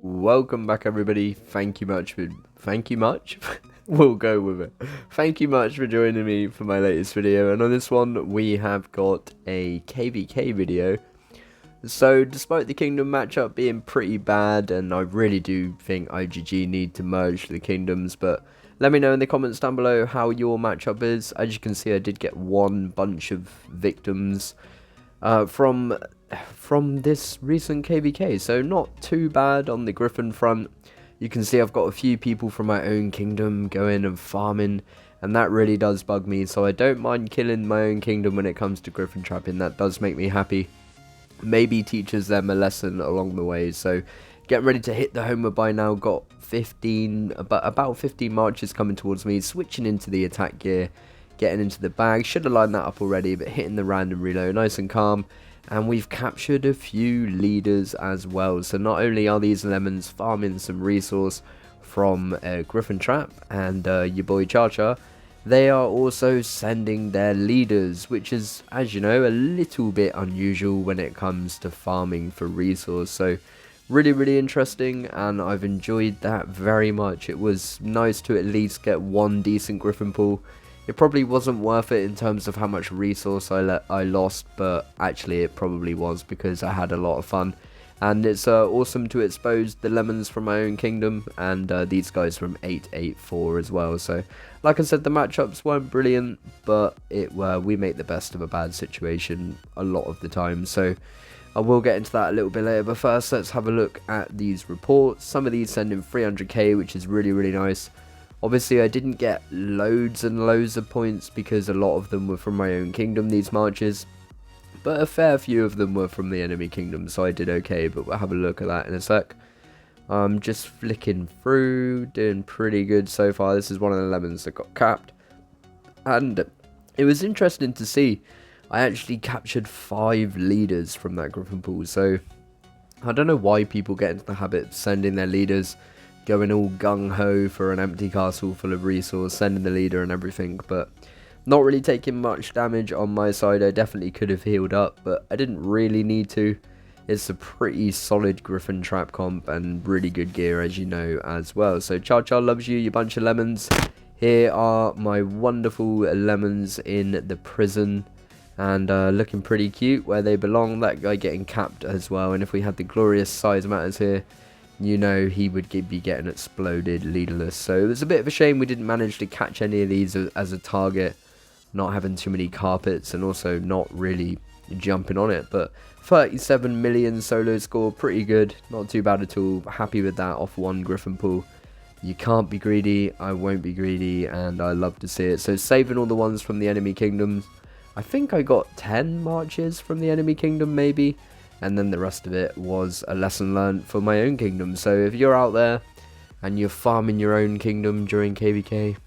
Welcome back, everybody. Thank you much. We'll go with it. Thank you much for joining me for my latest video, and on this one we have got a KvK video. So despite the kingdom matchup being pretty bad, and I really do think IGG need to merge the kingdoms, but let me know in the comments down below how your matchup is. As you can see, I did get one bunch of victims from this recent KvK, so not too bad on the Griffin front. You can see I've got a few people from my own kingdom going and farming, and that really does bug me, so I don't mind killing my own kingdom when it comes to Griffin trapping. That does make me happy. Maybe teaches them a lesson along the way. So getting ready to hit the homer by now. Got 15, about 15 marches coming towards me, switching into the attack gear, getting into the bag. Should have lined that up already, but hitting the random reload nice and calm. And we've captured a few leaders as well. So not only are these lemons farming some resource from Griffin Trap and your boy ChaCha, they are also sending their leaders, which is, as you know, a little bit unusual when it comes to farming for resource. So really interesting, and I've enjoyed that very much. It was nice to at least get one decent Griffin pool. It probably wasn't worth it in terms of how much resource I lost, but actually it probably was, because I had a lot of fun. And it's awesome to expose the lemons from my own kingdom, and these guys from 884 as well. So like I said, the matchups weren't brilliant, but we make the best of a bad situation a lot of the time. So I will get into that a little bit later, but first let's have a look at these reports. Some of these send in 300k, which is really nice. Obviously, I didn't get loads and loads of points because a lot of them were from my own kingdom, these marches. But a fair few of them were from the enemy kingdom, so I did okay, but we'll have a look at that in a sec. I'm just flicking through, doing pretty good so far. This is one of the lemons that got capped. And it was interesting to see. I actually captured 5 leaders from that Griffin pool, so I don't know why people get into the habit of sending their leaders, going all gung-ho for an empty castle full of resource, sending the leader and everything, but not really taking much damage on my side. I definitely could have healed up, but I didn't really need to. It's a pretty solid Griffin trap comp and really good gear, as you know, as well. So ChaCha loves you bunch of lemons. Here are my wonderful lemons in the prison, and looking pretty cute where they belong. That guy getting capped as well, and if we had the glorious size matters here, you know he would be getting exploded leaderless. So it was a bit of a shame we didn't manage to catch any of these as a target, not having too many carpets and also not really jumping on it. But 37 million solo score, pretty good, not too bad at all. Happy with that off one Griffin pool. You can't be greedy, I won't be greedy, and I love to see it. So saving all the ones from the enemy kingdoms. I think I got 10 marches from the enemy kingdom maybe, and then the rest of it was a lesson learned for my own kingdom. So if you're out there and you're farming your own kingdom during KvK,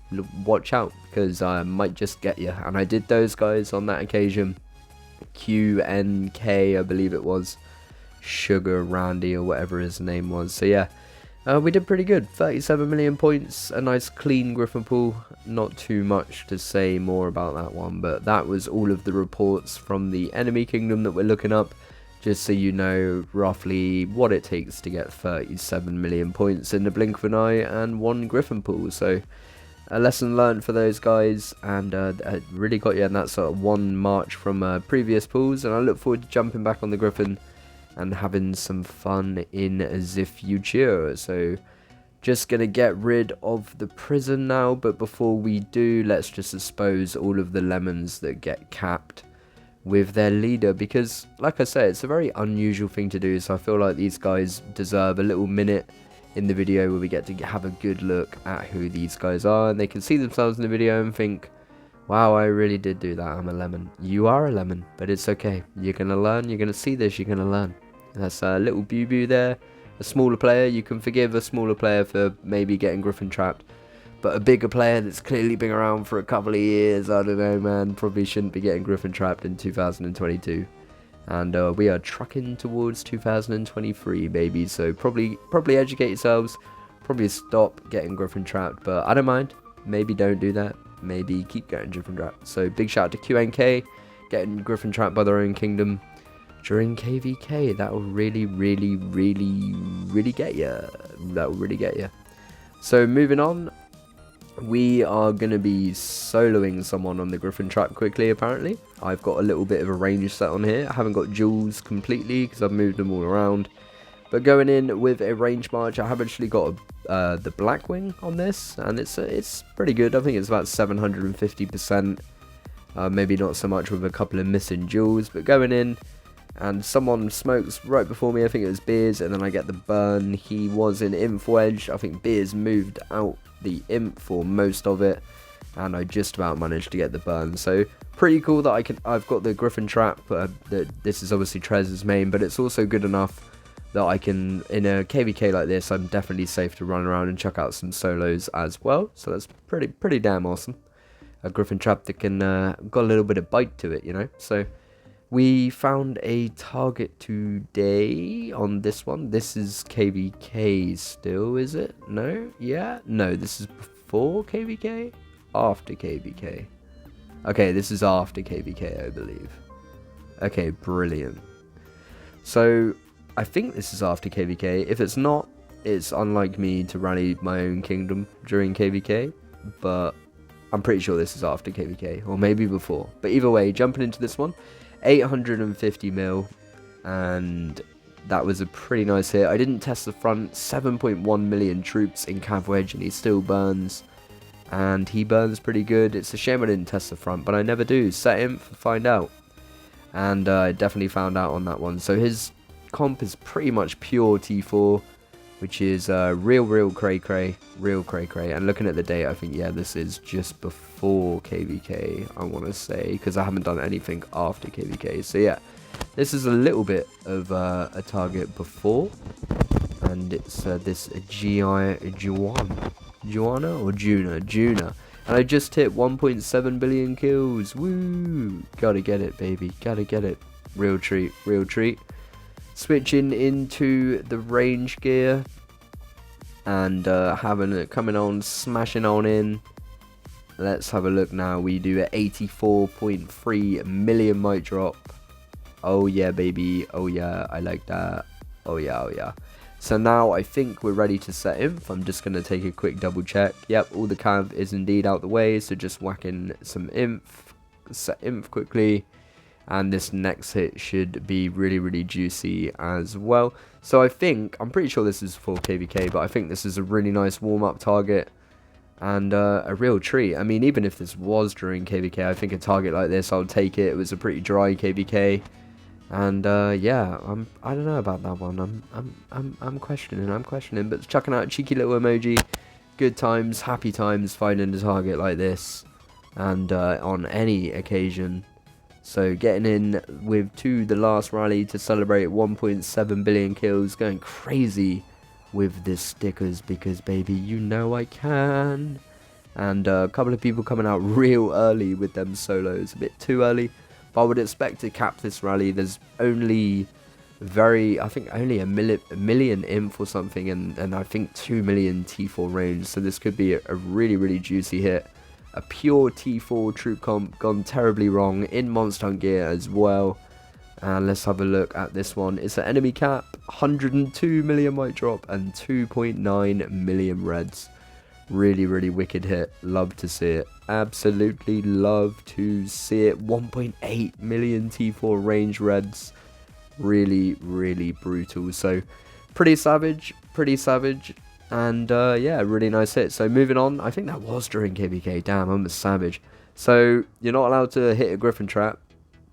watch out, because I might just get you. And I did those guys on that occasion. QNK, I believe it was, Sugar Randy or whatever his name was. So yeah, we did pretty good. 37 million points, a nice clean Griffin pool. Not too much to say more about that one, but that was all of the reports from the enemy kingdom that we're looking up, just so you know roughly what it takes to get 37 million points in the blink of an eye and one Griffin pool. So a lesson learned for those guys, and it really got you in that sort of one march from previous pools, and I look forward to jumping back on the Griffin and having some fun in the future. So just gonna get rid of the prison now, but before we do, let's just expose all of the lemons that get capped with their leader, because like I say, it's a very unusual thing to do. So I feel like these guys deserve a little minute in the video where we get to have a good look at who these guys are, and they can see themselves in the video and think, wow, I really did do that. I'm a lemon. You are a lemon, but it's okay. You're gonna learn, you're gonna see this, you're gonna learn. And that's a little boo there. A smaller player, you can forgive a smaller player for maybe getting Griffin trapped, but a bigger player that's clearly been around for a couple of years, I don't know, man, probably shouldn't be getting Griffin trapped in 2022. And we are trucking towards 2023, baby. So probably educate yourselves. Probably stop getting Griffin trapped, but I don't mind. Maybe don't do that. Maybe keep getting Griffin trapped. So big shout out to QNK, getting Griffin trapped by their own kingdom. during KvK. That will really get you. That will really get you. So moving on, we are going to be soloing someone on the Griffin trap quickly. Apparently I've got a little bit of a range set on here. I haven't got jewels completely because I've moved them all around, but going in with a range march, I have actually got the Blackwing on this, and it's pretty good. I think it's about 750%. Maybe not so much with a couple of missing jewels, but going in, and someone smokes right before me. I think it was Beers, and then I get the burn. He was in Imp Wedge. I think Beers moved out the Imp for most of it, and I just about managed to get the burn. So pretty cool that I've got the Griffin trap. This is obviously Trez's main, but it's also good enough that I can, in a KvK like this, I'm definitely safe to run around and chuck out some solos as well. So that's pretty damn awesome. A Griffin trap that can got a little bit of bite to it, you know. So we found a target today on this one. This is KvK still, is it? No? Yeah? No, this is before KvK? After KvK. Okay, this is after KvK, I believe. Okay, brilliant. So I think this is after KvK. If it's not, it's unlike me to rally my own kingdom during KvK, but I'm pretty sure this is after KvK, or maybe before. But either way, jumping into this one, 850 mil, and that was a pretty nice hit. I didn't test the front. 7.1 million troops in Cav Wedge, and he still burns, and he burns pretty good. It's a shame I didn't test the front, but I never do. Set him for find out, and I definitely found out on that one. So his comp is pretty much pure T4, which is real cray cray, and looking at the date, I think, yeah, this is just before KvK, I want to say, because I haven't done anything after KvK. So yeah, this is a little bit of a target before, and it's this Juana, and I just hit 1.7 billion kills. Woo, gotta get it, baby, gotta get it. Real treat. Switching into the range gear, and having it coming on, smashing on in. Let's have a look now. We do an 84.3 million mic drop. Oh yeah, baby. Oh yeah, I like that. Oh yeah. So now I think we're ready to set Inf. I'm just going to take a quick double check. Yep, all the cav is indeed out the way, so just whacking some Inf. Set Inf quickly. And this next hit should be really juicy as well. So I'm pretty sure this is for KvK, but I think this is a really nice warm-up target. And a real treat. I mean, even if this was during KvK, I think a target like this, I would take it. It was a pretty dry KvK. And yeah, I don't know about that one. I'm questioning, but chucking out a cheeky little emoji. Good times, happy times finding a target like this. And on any occasion. So getting in with the last rally to celebrate 1.7 billion kills, going crazy with the stickers because, baby, you know I can. And a couple of people coming out real early with them solos, a bit too early. But I would expect to cap this rally. There's only I think only a million imp or something, and I think 2 million T4 range. So this could be a really juicy hit. A pure T4 troop comp gone terribly wrong in Monster Hunt gear as well. And let's have a look at this one. It's an enemy cap, 102 million mic drop, and 2.9 million reds. Really wicked hit. Love to see it. Absolutely love to see it. 1.8 million T4 range reds. Really brutal. So pretty savage. And yeah, really nice hit. So moving on, I think that was during KvK. Damn, I'm a savage. So you're not allowed to hit a Griffin trap,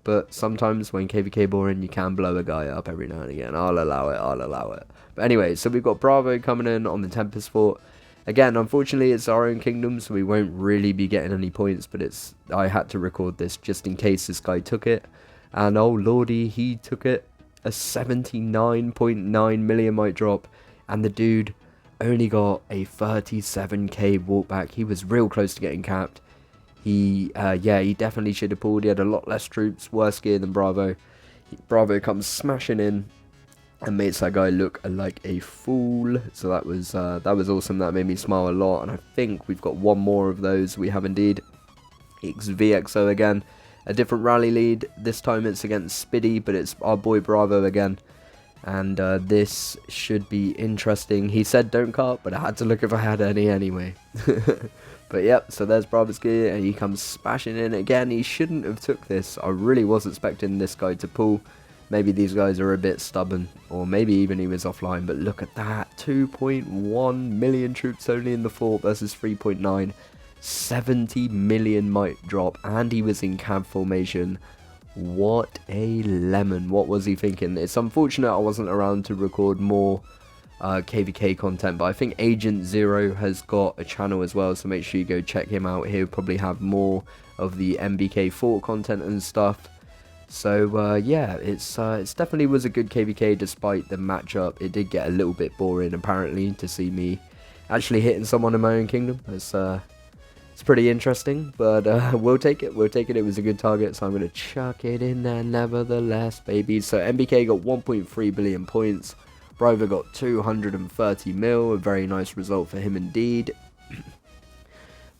but sometimes when KvK boring, you can blow a guy up every now and again. I'll allow it. But anyway, so we've got Bravo coming in on the Tempest Fort. Again, unfortunately, it's our own kingdom, so we won't really be getting any points, but I had to record this just in case this guy took it. And oh lordy, he took it. A 79.9 million mic drop, and the dude only got a 37k walkback. He was real close to getting capped. He definitely should have pulled. He had a lot less troops, worse gear than Bravo. Bravo comes smashing in and makes that guy look like a fool. So that was awesome. That made me smile a lot. And I think we've got one more of those. We have indeed. It's VXO again. a different rally lead. This time it's against Spiddy, but it's our boy Bravo again. And this should be interesting. He said don't cut, but I had to look if I had any anyway. But yep, so there's Bravo's gear, and he comes smashing in again. He shouldn't have took this. I really was expecting this guy to pull. Maybe these guys are a bit stubborn, or maybe even he was offline. But look at that, 2.1 million troops only in the fort versus 3.9. 70 million might drop, and he was in cab formation. What a lemon. What was he thinking? It's unfortunate I wasn't around to record more KvK content, but I think Agent Zero has got a channel as well, so make sure you go check him out. He'll probably have more of the NBK fort content and stuff. So yeah, it's definitely was a good KvK despite the matchup. It did get a little bit boring apparently to see me actually hitting someone in my own kingdom. It's pretty interesting, but we'll take it. We'll take it. It was a good target, so I'm going to chuck it in there nevertheless, baby. So NBK got 1.3 billion points. Bravo got 230 mil. A very nice result for him indeed.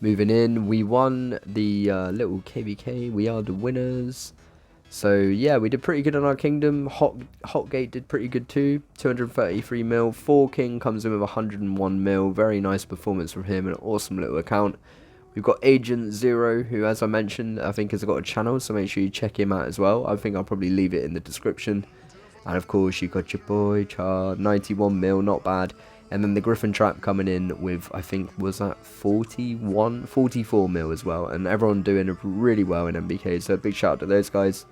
Moving in, we won the little KvK. We are the winners. So yeah, we did pretty good on our kingdom. Hotgate did pretty good too. 233 mil. 4King comes in with 101 mil. Very nice performance from him. An awesome little account. We've got Agent Zero, who, as I mentioned, I think has got a channel, so make sure you check him out as well. I think I'll probably leave it in the description. And of course, you got your boy Char, 91 mil, not bad. And then the Griffin Trap coming in with, I think, was that 44 mil as well. And everyone doing really well in NBK, so big shout out to those guys.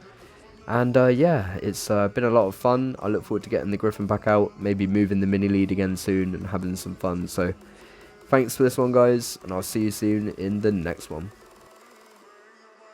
And yeah, it's been a lot of fun. I look forward to getting the Griffin back out, maybe moving the mini lead again soon and having some fun. So thanks for this one, guys, and I'll see you soon in the next one.